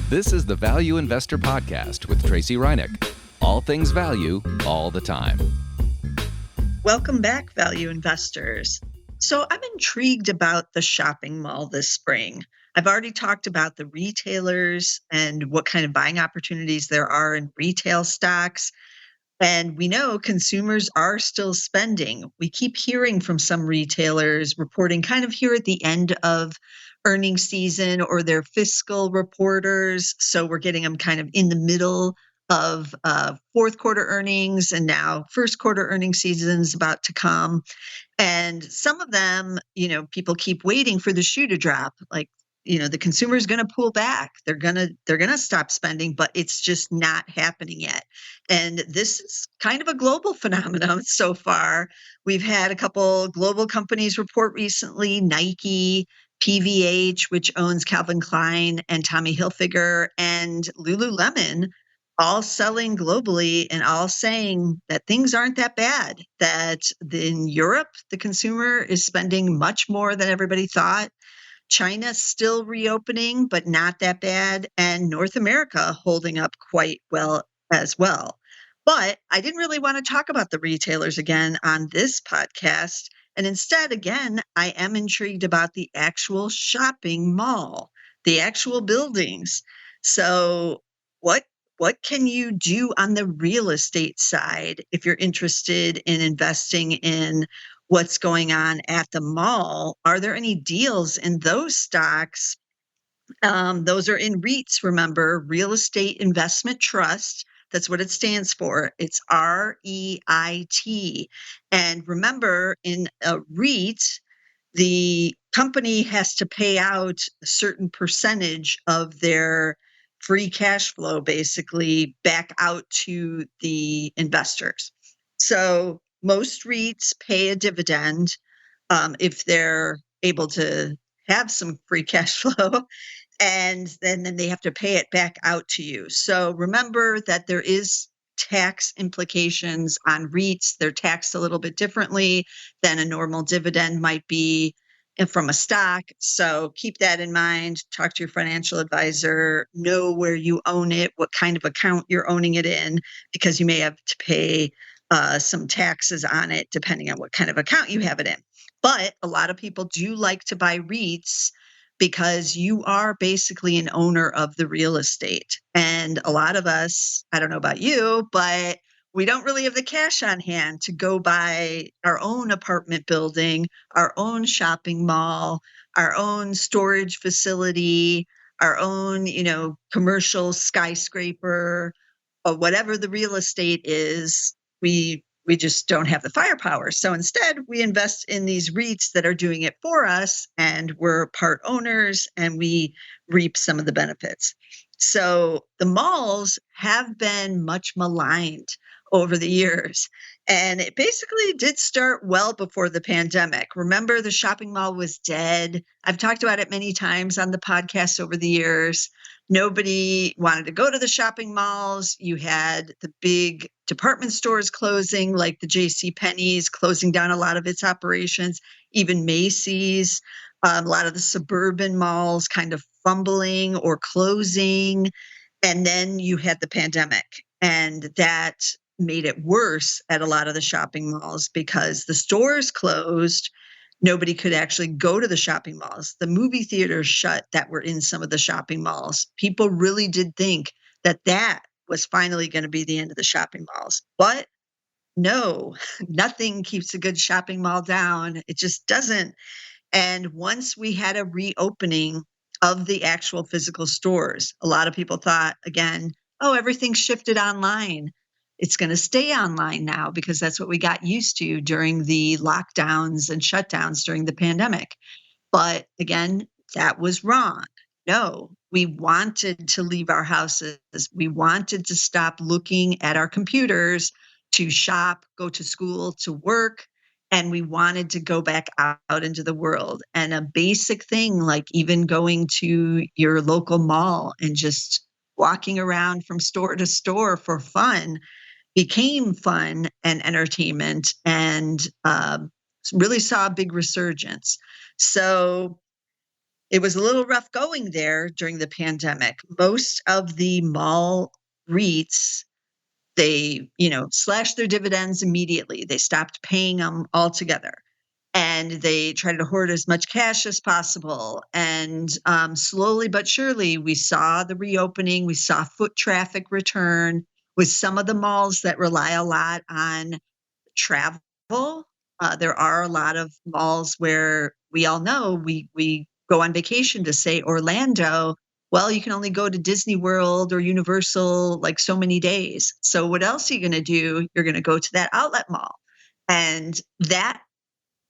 This is the Value Investor Podcast with Tracy Reinick. All things value, all the time. Welcome back, value investors. So I'm intrigued about the shopping mall this spring. I've already talked about the retailers and what kind of buying opportunities there are in retail stocks. And we know consumers are still spending. We keep hearing from some retailers reporting kind of here at the end of earnings season or their fiscal reporters. So we're getting them kind of in the middle of fourth quarter earnings, and now first quarter earnings season is about to come. And some of them, people keep waiting for the shoe to drop. Like, the consumer is going to pull back. They're going to stop spending, but it's just not happening yet. And this is kind of a global phenomenon so far. We've had a couple global companies report recently, Nike, PVH, which owns Calvin Klein and Tommy Hilfiger, and Lululemon, all selling globally and all saying that things aren't that bad, that in Europe, the consumer is spending much more than everybody thought. China's still reopening, but not that bad. And North America holding up quite well as well. But I didn't really want to talk about the retailers again on this podcast. And instead, again, I am intrigued about the actual shopping mall, the actual buildings. So what can you do on the real estate side if you're interested in investing in what's going on at the mall? Are there any deals in those stocks? Those are in REITs, remember, Real Estate Investment Trust. That's what it stands for. It's REIT. And remember, in a REIT, the company has to pay out a certain percentage of their free cash flow, basically, back out to the investors. So most REITs pay a dividend if they're able to have some free cash flow, and then they have to pay it back out to you. So remember that there is tax implications on REITs. They're taxed a little bit differently than a normal dividend might be from a stock. So keep that in mind. Talk to your financial advisor, know where you own it, what kind of account you're owning it in, because you may have to pay some taxes on it depending on what kind of account you have it in. But a lot of people do like to buy REITs because you are basically an owner of the real estate. And a lot of us, I don't know about you, but we don't really have the cash on hand to go buy our own apartment building, our own shopping mall, our own storage facility, our own, commercial skyscraper, or whatever the real estate is. We just don't have the firepower. So instead, we invest in these REITs that are doing it for us, and we're part owners and we reap some of the benefits. So the malls have been much maligned over the years. And it basically did start well before the pandemic. Remember, the shopping mall was dead. I've talked about it many times on the podcast over the years. Nobody wanted to go to the shopping malls. You had the big department stores closing, like the JCPenney's closing down a lot of its operations, even Macy's, a lot of the suburban malls kind of fumbling or closing. And then you had the pandemic, and that made it worse at a lot of the shopping malls because the stores closed. Nobody could actually go to the shopping malls. The movie theaters shut that were in some of the shopping malls. People really did think that was finally going to be the end of the shopping malls. But no, nothing keeps a good shopping mall down. It just doesn't. And once we had a reopening of the actual physical stores, a lot of people thought, again, everything's shifted online. It's going to stay online now because that's what we got used to during the lockdowns and shutdowns during the pandemic. But again, that was wrong. No, we wanted to leave our houses. We wanted to stop looking at our computers to shop, go to school, to work. And we wanted to go back out into the world. And a basic thing, like even going to your local mall and just walking around from store to store for fun, became fun and entertainment, and really saw a big resurgence. So it was a little rough going there during the pandemic. Most of the mall REITs, they, slashed their dividends immediately. They stopped paying them altogether. And they tried to hoard as much cash as possible. And slowly but surely, we saw the reopening. We saw foot traffic return with some of the malls that rely a lot on travel. There are a lot of malls where we all know we go on vacation to, say, Orlando. Well, you can only go to Disney World or Universal like so many days. So what else are you going to do? You're going to go to that outlet mall. And that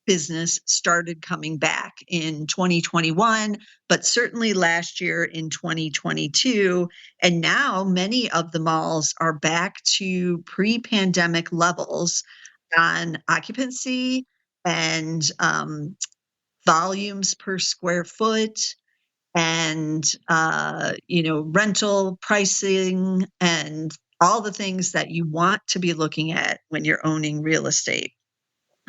business started coming back in 2021, but certainly last year in 2022. And now many of the malls are back to pre-pandemic levels on occupancy and volumes per square foot and rental pricing and all the things that you want to be looking at when you're owning real estate.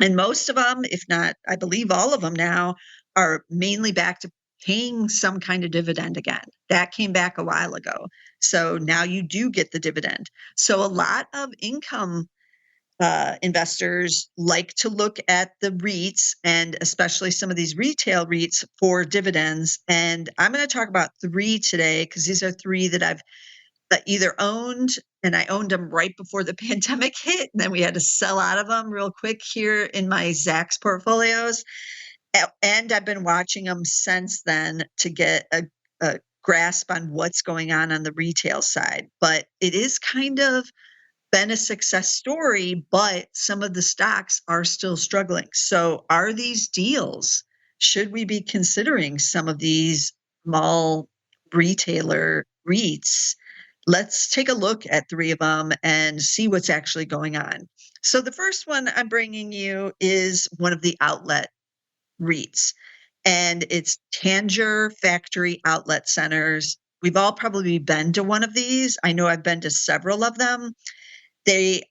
And most of them, if not, I believe all of them now, are mainly back to paying some kind of dividend again. That came back a while ago. So now you do get the dividend. So a lot of income investors like to look at the REITs and especially some of these retail REITs for dividends. And I'm going to talk about three today because these are three that I've either owned, and I owned them right before the pandemic hit, and then we had to sell out of them real quick here in my Zacks portfolios. And I've been watching them since then to get a grasp on what's going on the retail side. But it is kind of been a success story, but some of the stocks are still struggling. So are these deals? Should we be considering some of these mall retailer REITs? Let's take a look at three of them and see what's actually going on. So the first one I'm bringing you is one of the outlet REITs, and it's Tanger Factory Outlet Centers. We've all probably been to one of these. I know I've been to several of them. They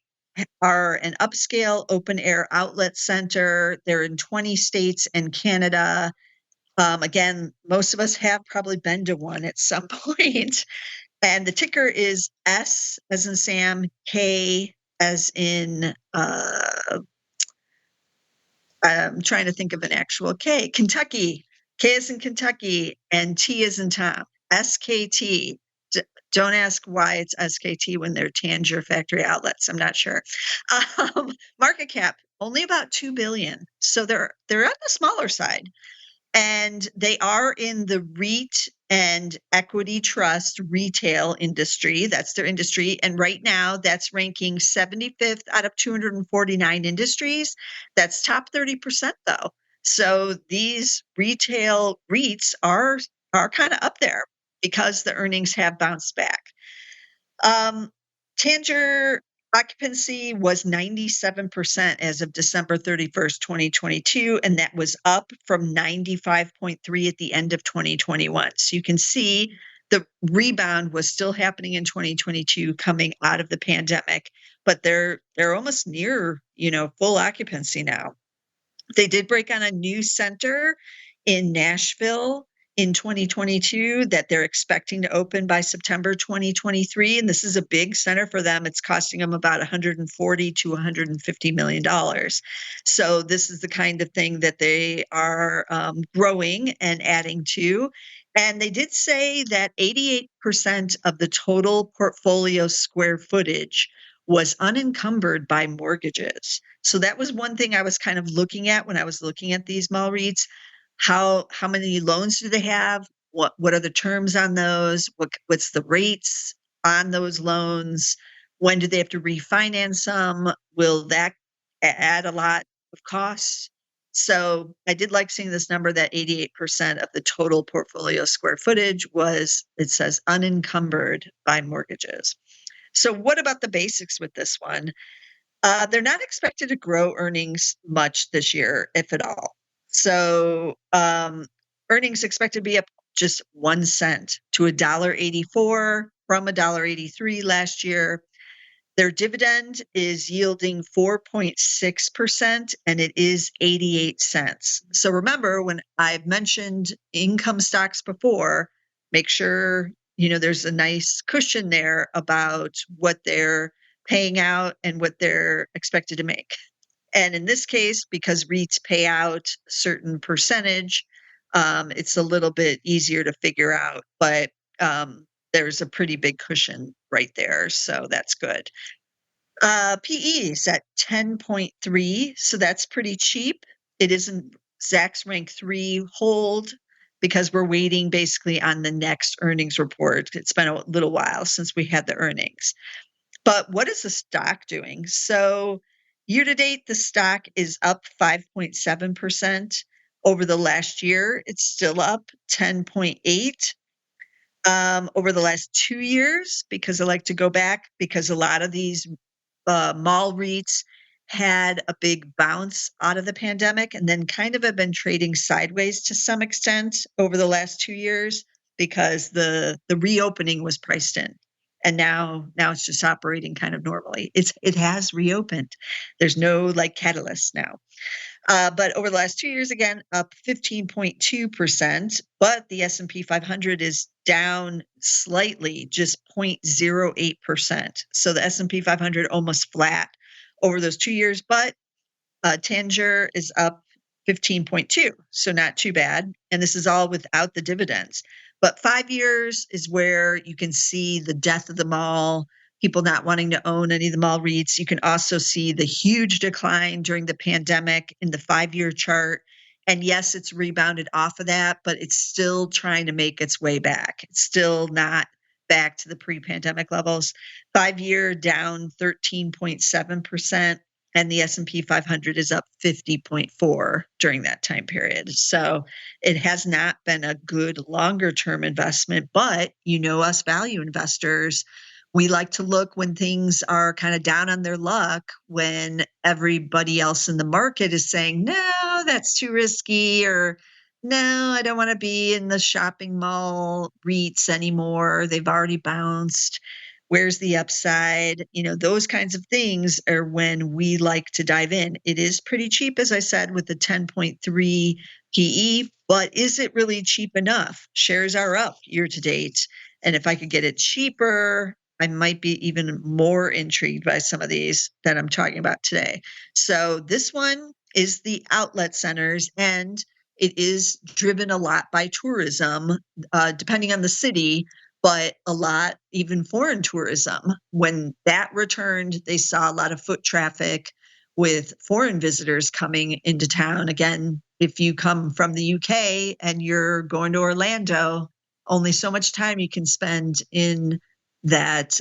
are an upscale open air outlet center. They're in 20 states and Canada. Again, most of us have probably been to one at some point. And the ticker is S as in Sam, K as in, I'm trying to think of an actual K, Kentucky, K as in Kentucky, and T as in Tom, SKT. Don't ask why it's SKT when they're Tanger Factory Outlets. I'm not sure. Market cap only about 2 billion, so they're on the smaller side, and they are in the REIT and equity trust retail industry. That's their industry, and right now that's ranking 75th out of 249 industries. That's top 30% though. So these retail REITs are kind of up there because the earnings have bounced back. Tanger occupancy was 97% as of December 31st, 2022, and that was up from 95.3 at the end of 2021. So you can see the rebound was still happening in 2022 coming out of the pandemic, but they're almost near, full occupancy now. They did break on a new center in Nashville in 2022 that they're expecting to open by September 2023. And this is a big center for them. It's costing them about $140 to $150 million. So this is the kind of thing that they are growing and adding to. And they did say that 88% of the total portfolio square footage was unencumbered by mortgages. So that was one thing I was kind of looking at when I was looking at these mall REITs. How many loans do they have? What are the terms on those? What's the rates on those loans? When do they have to refinance them? Will that add a lot of costs? So I did like seeing this number that 88% of the total portfolio square footage was, it says, unencumbered by mortgages. So what about the basics with this one? They're not expected to grow earnings much this year, if at all. So earnings expected to be up just 1 cent to $1.84 from $1.83 last year. Their dividend is yielding 4.6%, and it is 88 cents. So remember, when I've mentioned income stocks before, make sure there's a nice cushion there about what they're paying out and what they're expected to make. And in this case, because REITs pay out a certain percentage, it's a little bit easier to figure out, but there's a pretty big cushion right there. So that's good. PE is at 10.3, so that's pretty cheap. It isn't Zacks rank 3 hold because we're waiting basically on the next earnings report. It's been a little while since we had the earnings. But what is the stock doing? So year to date, the stock is up 5.7%. Over the last year, it's still up 10.8. Over the last 2 years, because I like to go back, because a lot of these mall REITs had a big bounce out of the pandemic and then kind of have been trading sideways to some extent over the last 2 years because the reopening was priced in. And now it's just operating kind of normally. It has reopened. There's no like catalyst now. But over the last 2 years, again, up 15.2%, but the S&P 500 is down slightly, just 0.08%. So the S&P 500 almost flat over those 2 years, but Tanger is up 15.2, so not too bad. And this is all without the dividends. But 5 years is where you can see the death of the mall, people not wanting to own any of the mall REITs. You can also see the huge decline during the pandemic in the 5-year chart. And yes, it's rebounded off of that, but it's still trying to make its way back. It's still not back to the pre-pandemic levels. 5-year down 13.7%. And the S&P 500 is up 50.4 during that time period. So it has not been a good longer term investment, but us value investors, we like to look when things are kind of down on their luck, when everybody else in the market is saying, no, that's too risky, or no, I don't want to be in the shopping mall REITs anymore. They've already bounced. Where's the upside? Those kinds of things are when we like to dive in. It is pretty cheap, as I said, with the 10.3 PE, but is it really cheap enough? Shares are up year to date. And if I could get it cheaper, I might be even more intrigued by some of these that I'm talking about today. So this one is the outlet centers, and it is driven a lot by tourism, depending on the city, but a lot, even foreign tourism. When that returned, they saw a lot of foot traffic with foreign visitors coming into town. Again, if you come from the UK and you're going to Orlando, only so much time you can spend in that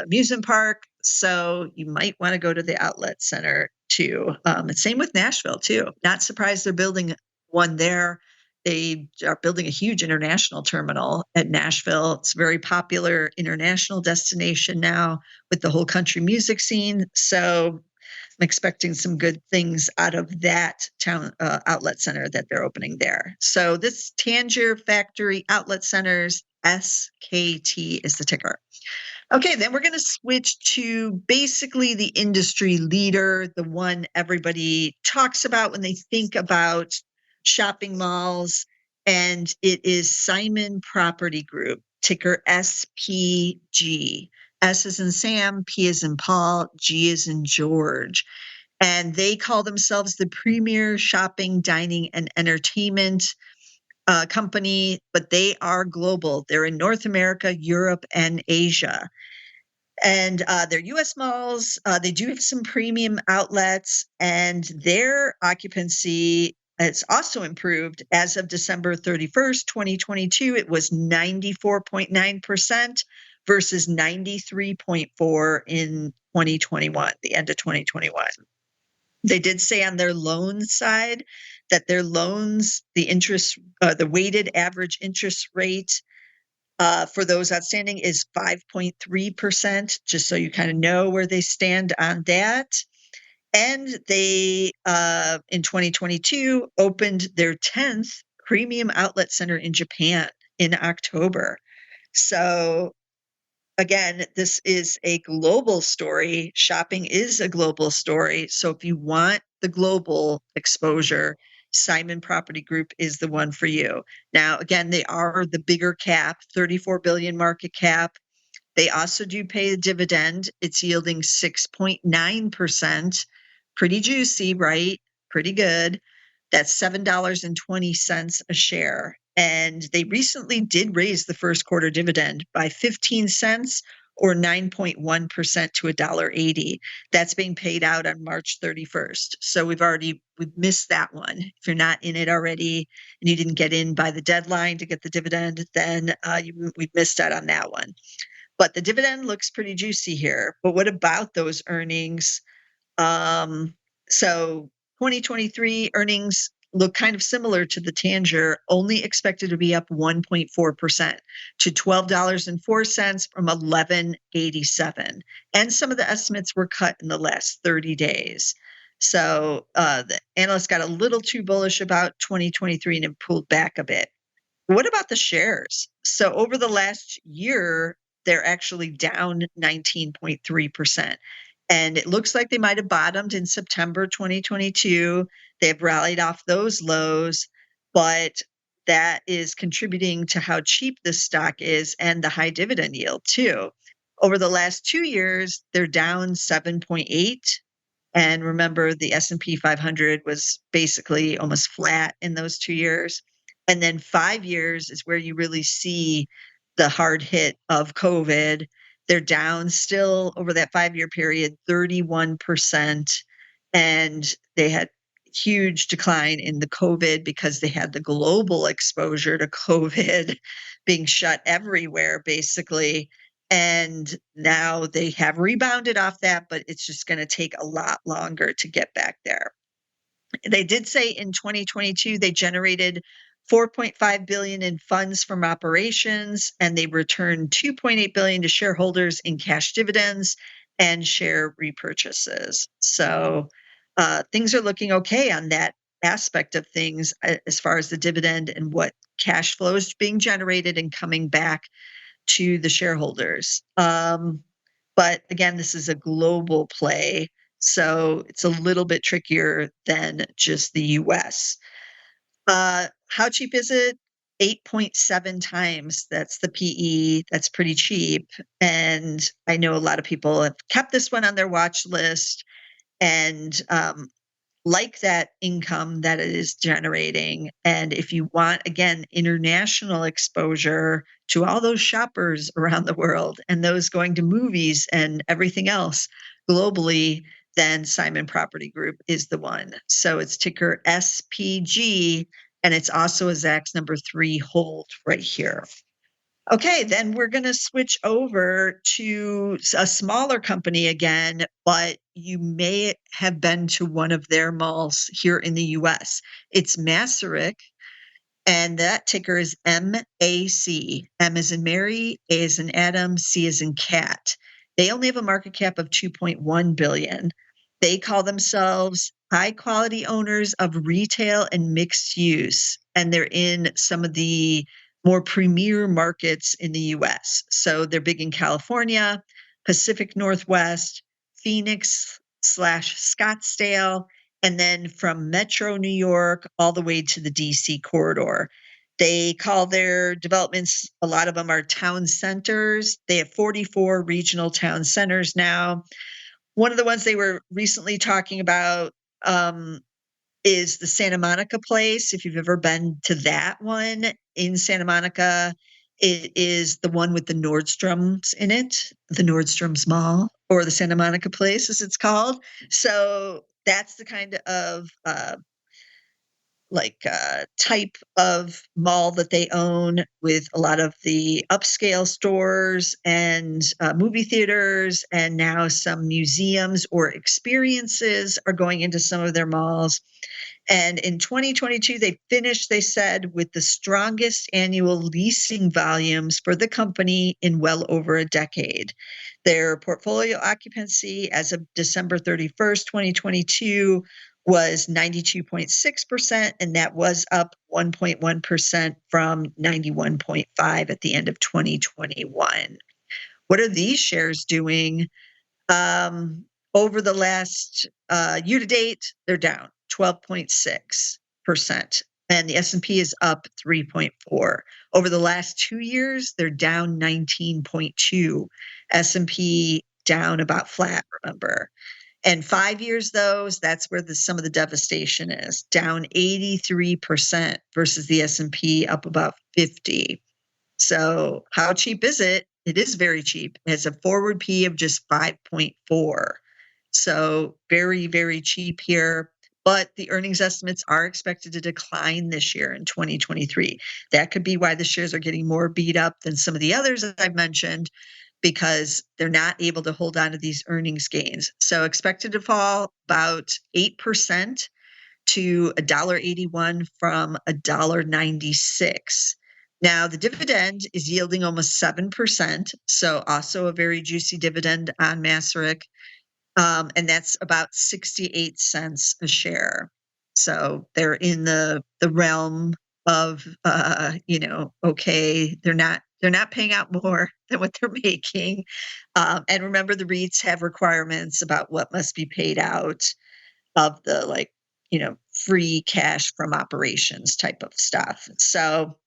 amusement park. So you might want to go to the outlet center too. Same with Nashville too. Not surprised they're building one there. They are building a huge international terminal at Nashville. It's a very popular international destination now with the whole country music scene. So I'm expecting some good things out of that town outlet center that they're opening there. So this Tanger Factory Outlet Centers, SKT is the ticker. Okay, then we're going to switch to basically the industry leader, the one everybody talks about when they think about shopping malls, and it is Simon Property Group, ticker SPG. S is in Sam, P is in Paul, G is in George. And they call themselves the premier shopping, dining, and entertainment company, but they are global. They're in North America, Europe, and Asia. And their US malls, they do have some premium outlets, and their occupancy has also improved. As of December 31st, 2022, it was 94.9% versus 93.4% in 2021, the end of 2021. They did say on their loan side that their loans, the weighted average interest rate for those outstanding is 5.3%, just so you kind of know where they stand on that. And they, in 2022, opened their 10th premium outlet center in Japan in October. So again, this is a global story. Shopping is a global story. So if you want the global exposure, Simon Property Group is the one for you. Now, again, they are the bigger cap, 34 billion market cap. They also do pay a dividend. It's yielding 6.9%. Pretty juicy, right? Pretty good. That's $7.20 a share. And they recently did raise the first quarter dividend by 15 cents or 9.1% to $1.80. That's being paid out on March 31st. So we've missed that one. If you're not in it already and you didn't get in by the deadline to get the dividend, then we've missed out on that one. But the dividend looks pretty juicy here. But what about those earnings? So 2023 earnings look kind of similar to the Tanger, only expected to be up 1.4% to $12.04 from $11.87. And some of the estimates were cut in the last 30 days. So the analysts got a little too bullish about 2023 and have pulled back a bit. What about the shares? So over the last year, they're actually down 19.3%. And it looks like they might have bottomed in September 2022. They have rallied off those lows, but that is contributing to how cheap this stock is and the high dividend yield too. Over the last 2 years, they're down 7.8. And remember, the S&P 500 was basically almost flat in those 2 years. And then 5 years is where you really see the hard hit of COVID. They're down still over that 5-year period, 31%. And they had huge decline in the COVID because they had the global exposure to COVID being shut everywhere, basically. And now they have rebounded off that, but it's just going to take a lot longer to get back there. They did say in 2022 they generated 4.5 billion in funds from operations, and they returned 2.8 billion to shareholders in cash dividends and share repurchases. So things are looking okay on that aspect of things as far as the dividend and what cash flow is being generated and coming back to the shareholders. But again, this is a global play, so it's a little bit trickier than just the US. How cheap is it? 8.7 times. That's the PE. That's pretty cheap. And I know a lot of people have kept this one on their watch list and like that income that it is generating. And if you want, again, international exposure to all those shoppers around the world and those going to movies and everything else globally, then Simon Property Group is the one. So it's ticker SPG, and it's also a Zacks number 3 hold right here. Okay, then we're going to switch over to a smaller company again, but you may have been to one of their malls here in the US. It's Masaryk, and that ticker is MAC. M as in Mary, A as in Adam, C as in cat. They only have a market cap of 2.1 billion. They call themselves high quality owners of retail and mixed use, and they're in some of the more premier markets in the US. So they're big in California, Pacific Northwest, Phoenix/Scottsdale, and then from Metro New York all the way to the DC corridor. They call their developments, a lot of them are town centers. They have 44 regional town centers now. One of the ones they were recently talking about is the Santa Monica place. If you've ever been to that one in Santa Monica, it is the one with the Nordstroms in it, the Nordstrom's Mall, or the Santa Monica place, as it's called. So that's the kind of type of mall that they own, with a lot of the upscale stores and movie theaters, and now some museums or experiences are going into some of their malls. And in 2022, they finished, they said, with the strongest annual leasing volumes for the company in well over a decade. Their portfolio occupancy as of December 31st, 2022 was 92.6%, and that was up 1.1% from 91.5 at the end of 2021. What are these shares doing? Over the last year to date, they're down 12.6%, and the S&P is up 3.4. Over the last 2 years, they're down 19.2. S&P down about flat, remember. And 5 years, that's where some of the devastation is, down 83% versus the S&P up about 50. So how cheap is it? It is very cheap. It has a forward P of just 5.4. So very, very cheap here. But the earnings estimates are expected to decline this year in 2023. That could be why the shares are getting more beat up than some of the others that I've mentioned, because they're not able to hold on to these earnings gains. So expected to fall about 8% to $1.81 from $1.96. Now, the dividend is yielding almost 7%, so also a very juicy dividend on Masaryk, and that's about 68 cents a share. So they're in the realm of, okay, they're not paying out more than what they're making. And remember, the REITs have requirements about what must be paid out of the free cash from operations type of stuff. So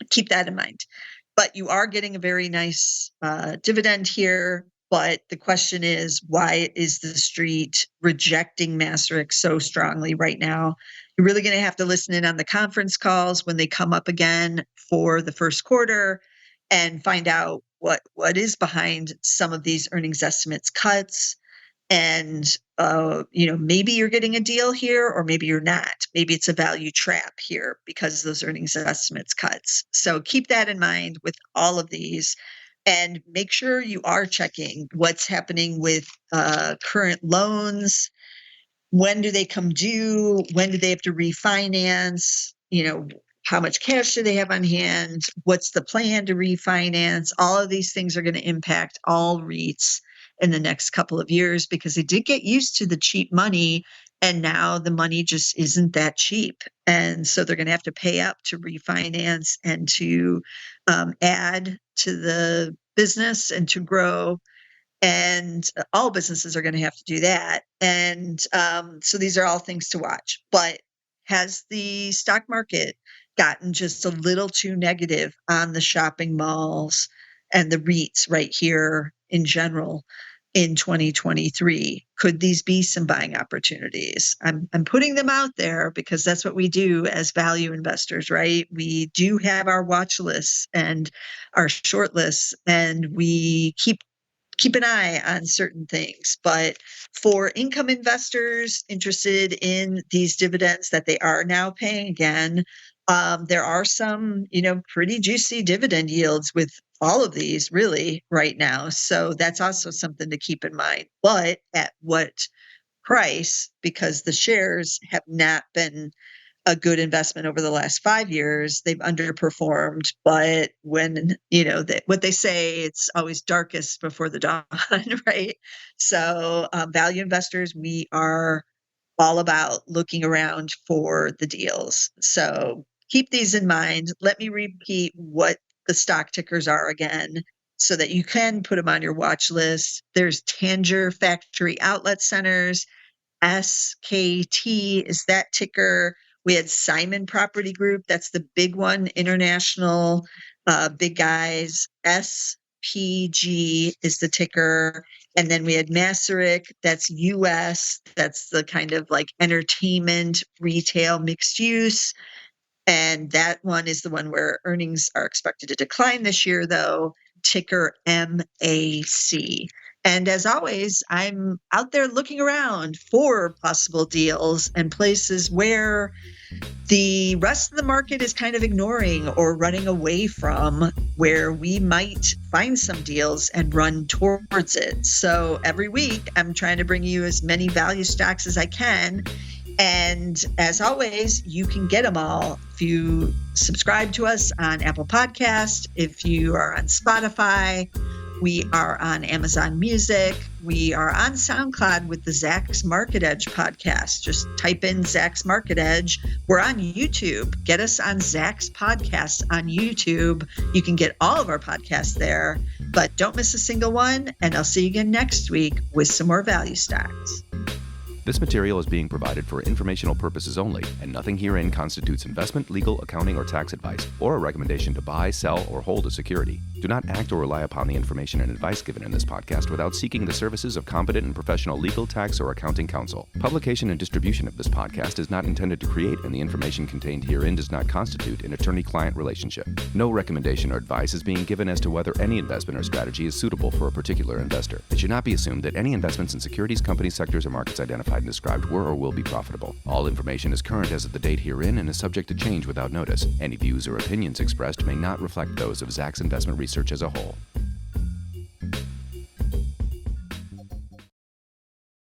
keep that in mind. But you are getting a very nice dividend here. But the question is, why is the street rejecting Masaryk so strongly right now? You're really going to have to listen in on the conference calls when they come up again for the first quarter and find out what is behind some of these earnings estimates cuts. And, maybe you're getting a deal here, or maybe you're not. Maybe it's a value trap here because those earnings estimates cuts. So keep that in mind with all of these, and make sure you are checking what's happening with current loans. When do they come due? When do they have to refinance? How much cash do they have on hand? What's the plan to refinance? All of these things are going to impact all REITs in the next couple of years, because they did get used to the cheap money, and now the money just isn't that cheap. And so they're going to have to pay up to refinance and to add to the business and to grow. And all businesses are going to have to do that. And so these are all things to watch. But has the stock market gotten just a little too negative on the shopping malls and the REITs right here in general in 2023? Could these be some buying opportunities? I'm putting them out there because that's what we do as value investors, right? We do have our watch lists and our short lists, and we keep an eye on certain things. But for income investors interested in these dividends that they are now paying again, there are some, pretty juicy dividend yields with all of these really right now. So that's also something to keep in mind. But at what price? Because the shares have not been a good investment over the last 5 years. They've underperformed, but when, what they say, it's always darkest before the dawn, right? So value investors, we are all about looking around for the deals. So keep these in mind. Let me repeat what the stock tickers are again, so that you can put them on your watch list. There's Tanger Factory Outlet Centers. SKT is that ticker. We had Simon Property Group. That's the big one, international, big guys. SPG is the ticker. And then we had Masaryk. That's US. That's the kind of like entertainment, retail, mixed use. And that one is the one where earnings are expected to decline this year, though, ticker MAC. And as always, I'm out there looking around for possible deals and places where the rest of the market is kind of ignoring or running away from, where we might find some deals and run towards it. So every week, I'm trying to bring you as many value stocks as I can. And as always, you can get them all if you subscribe to us on Apple Podcasts, if you are on Spotify, We are on Amazon Music. We are on SoundCloud with the Zach's Market Edge podcast. Just type in Zach's Market Edge. We're on YouTube. Get us on Zach's Podcasts on YouTube. You can get all of our podcasts there, but don't miss a single one. And I'll see you again next week with some more value stocks. This material is being provided for informational purposes only, and nothing herein constitutes investment, legal, accounting, or tax advice, or a recommendation to buy, sell, or hold a security. Do not act or rely upon the information and advice given in this podcast without seeking the services of competent and professional legal, tax, or accounting counsel. Publication and distribution of this podcast is not intended to create, and the information contained herein does not constitute an attorney-client relationship. No recommendation or advice is being given as to whether any investment or strategy is suitable for a particular investor. It should not be assumed that any investments in securities, companies, sectors, or markets identified and described were or will be profitable. All information is current as of the date herein and is subject to change without notice. Any views or opinions expressed may not reflect those of Zacks Investment Research as a whole.